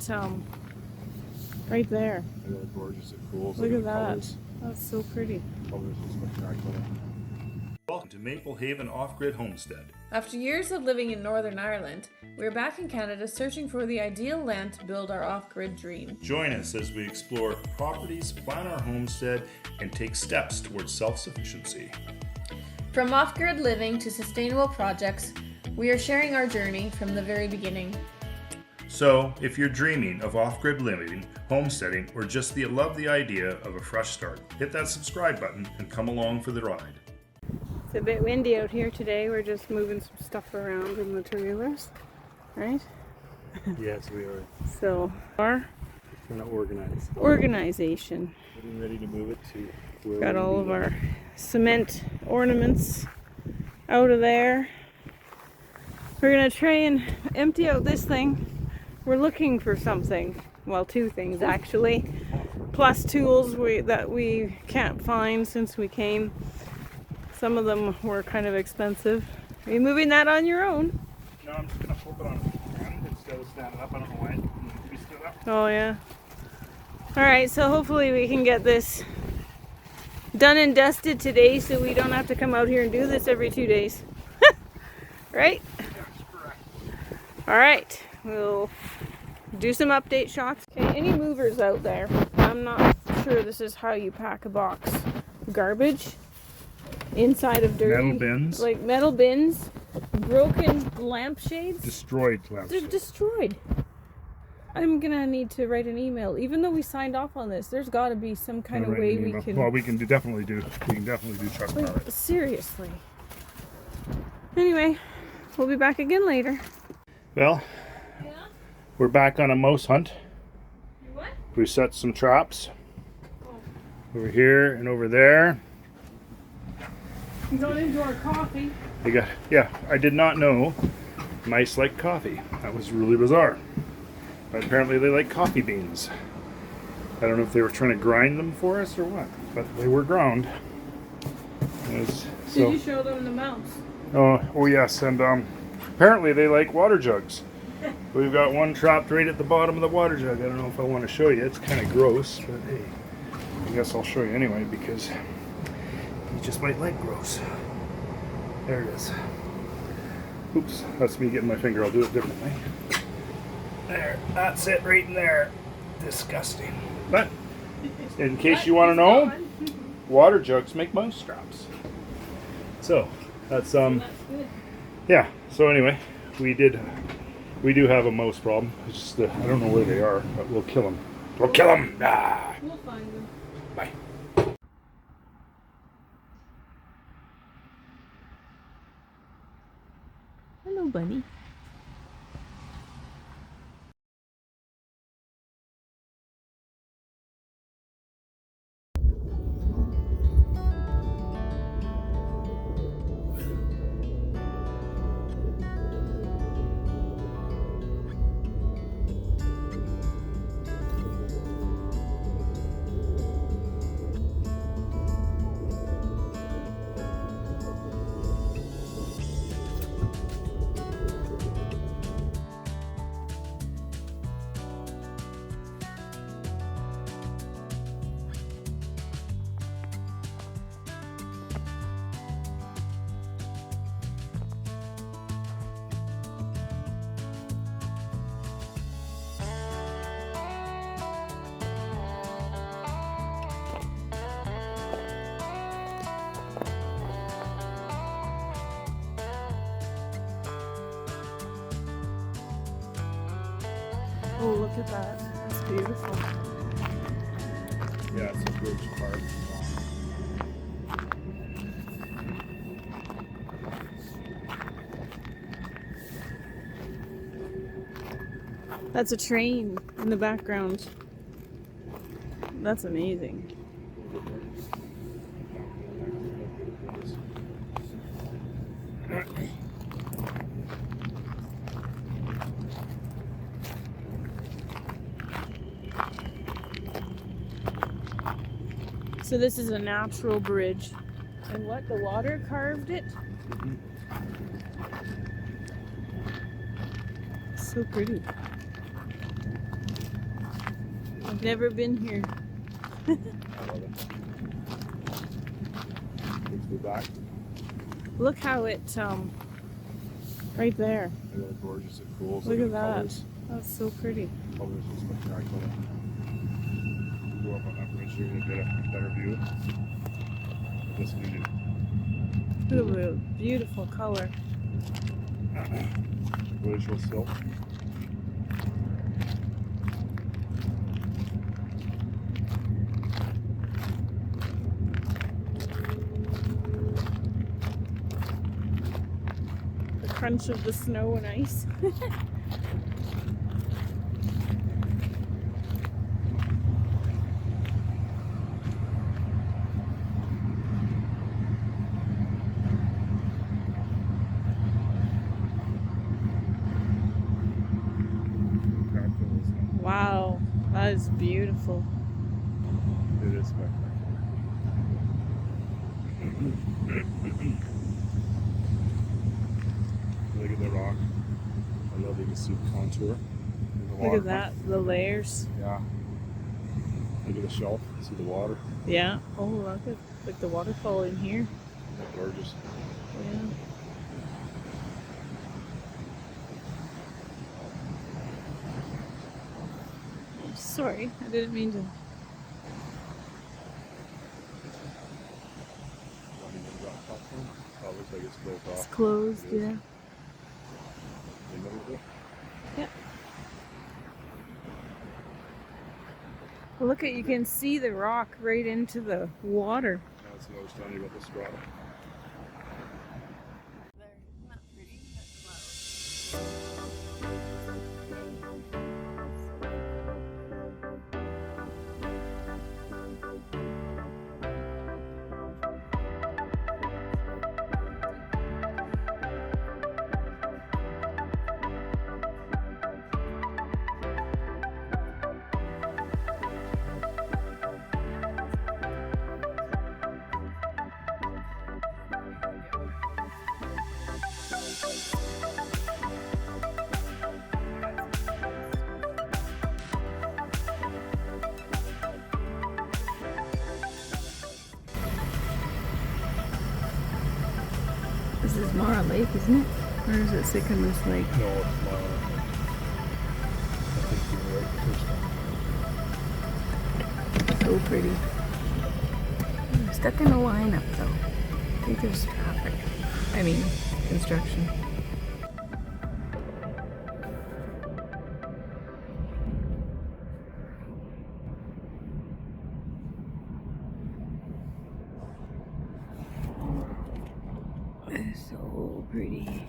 Right there. They're gorgeous and cool. Look at that. That's so pretty. Colors are spectacular. Welcome to Maple Haven Off-Grid Homestead. After years of living in Northern Ireland, we're back in Canada searching for the ideal land to build our off-grid dream. Join us as we explore properties, plan our homestead, and take steps towards self-sufficiency. From off-grid living to sustainable projects, we are sharing our journey from the very beginning. So, if you're dreaming of off-grid living, homesteading, or just love the idea of a fresh start, hit that subscribe button and come along for the ride. It's a bit windy out here today. We're just moving some stuff around in the trailers, right? Yes, we are. So, our We're organized. organization. Getting ready to move it to where Got all of our cement ornaments out of there. We're gonna try and empty out this thing. We're looking for something. Well, two things actually, plus tools that we can't find since we came. Some of them were kind of expensive. Are you moving that on your own? No, I'm just gonna flip it on its end instead of standing up. I don't know why it needs to be stood up. Oh yeah. Alright, so hopefully we can get this done and dusted today so we don't have to come out here and do this every 2 days. Right? That's correct. Alright, we'll do some update shots. Okay, any movers out there? I'm not sure this is how you pack a box. Garbage inside of dirty Metal bins. like metal bins, broken lampshades. Destroyed They're lampshades. destroyed. I'm gonna need to write an email. Even though we signed off on this, there's got to be some kind of way we can. Well, we can definitely do trust Like, product. seriously. Anyway, we'll be back again later. Well, Yeah. we're back on a mouse hunt. What? We set some traps Oh. over here and over there. We got into our coffee. I did not know mice like coffee. That was really bizarre. But apparently they like coffee beans. I don't know if they were trying to grind them for us or what, but they were ground. Did you show them the mouse? Oh yes, and apparently they like water jugs. We've got one trapped right at the bottom of the water jug. I don't know if I want to show you. It's kind of gross, but hey, I guess I'll show you anyway because you just might like gross. There it is. Oops, that's me getting my finger. I'll do it differently. There, that's it right in there. Disgusting. But in case you want to know, water jugs make mouse traps. So that's That's good. yeah. So anyway, we do have a mouse problem. It's just I don't know where they are, but we'll kill them. We'll kill them. Ah. We'll find them. Bye. Hello, bunny. Oh, look at that. That's beautiful. Yeah, it's a bridge part. That's a train in the background. That's amazing. So this is a natural bridge. And what? The water carved it? Mm-hmm. So pretty. I've never been here. I love it. Takes me back. Look how it, right there. Look how gorgeous it cools. Look at the that. colors. That's so pretty. Colors are spectacular. Go up on that bridge, you're gonna get a better view of this beauty. Look at the beautiful color. Glacial silt. The crunch of the snow and ice. Wow, that is beautiful. It is spectacular. Look at the rock. I love you can see the contour. Look at that, the layers. Yeah. Look at the shelf. See the water. Yeah. Oh, look at like the waterfall in here. Isn't that gorgeous? Yeah. Sorry, I didn't mean to. Oh, it looks like it's closed It's off. closed, It is. yeah. In the middle there. Yeah. Well, look at, you can see the rock right into the water. That's what I was telling you about the strata. This is Mara Lake, isn't it? Or is it Sycamus Lake? No, it's not. I think you were right the first time. So pretty. I'm stuck in a lineup though. I think there's traffic. I mean, construction. It's so pretty.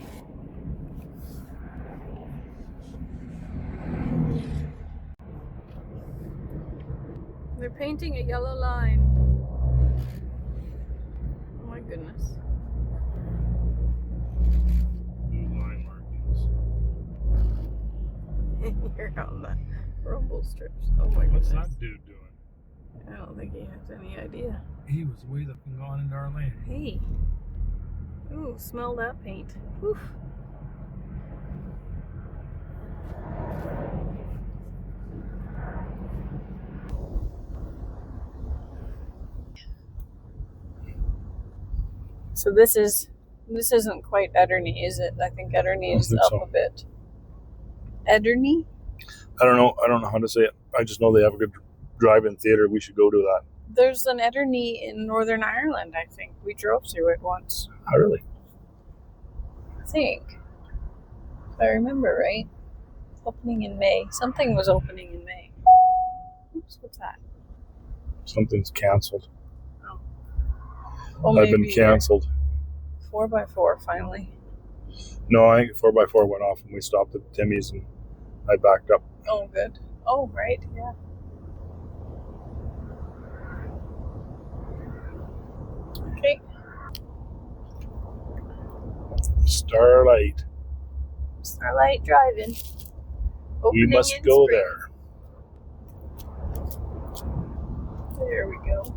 They're painting a yellow line. Oh my goodness. New line markings. You're on the rumble strips. Oh my What's goodness. that dude doing? I don't think he has any idea. He was way up and gone into our lane. Hey. Ooh, smell that paint. Whew. So this isn't quite Ederney, is it? I think Ederney is think up so. a bit. Ederney? I don't know how to say it. I just know they have a good drive-in theater. We should go to that. There's an Ederney in Northern Ireland, I think. We drove through it once. Oh, really? I think. If I remember right. Opening in May. Something was opening in May. Oops, what's that? Something's canceled. Oh, I've been canceled. 4x4 finally. No, I think 4x4 went off when we stopped at Timmy's and I backed up. Oh, good. Oh, right, yeah. Okay. Starlight. Starlight Drive-In. We Opening must in go spring. there. There we go.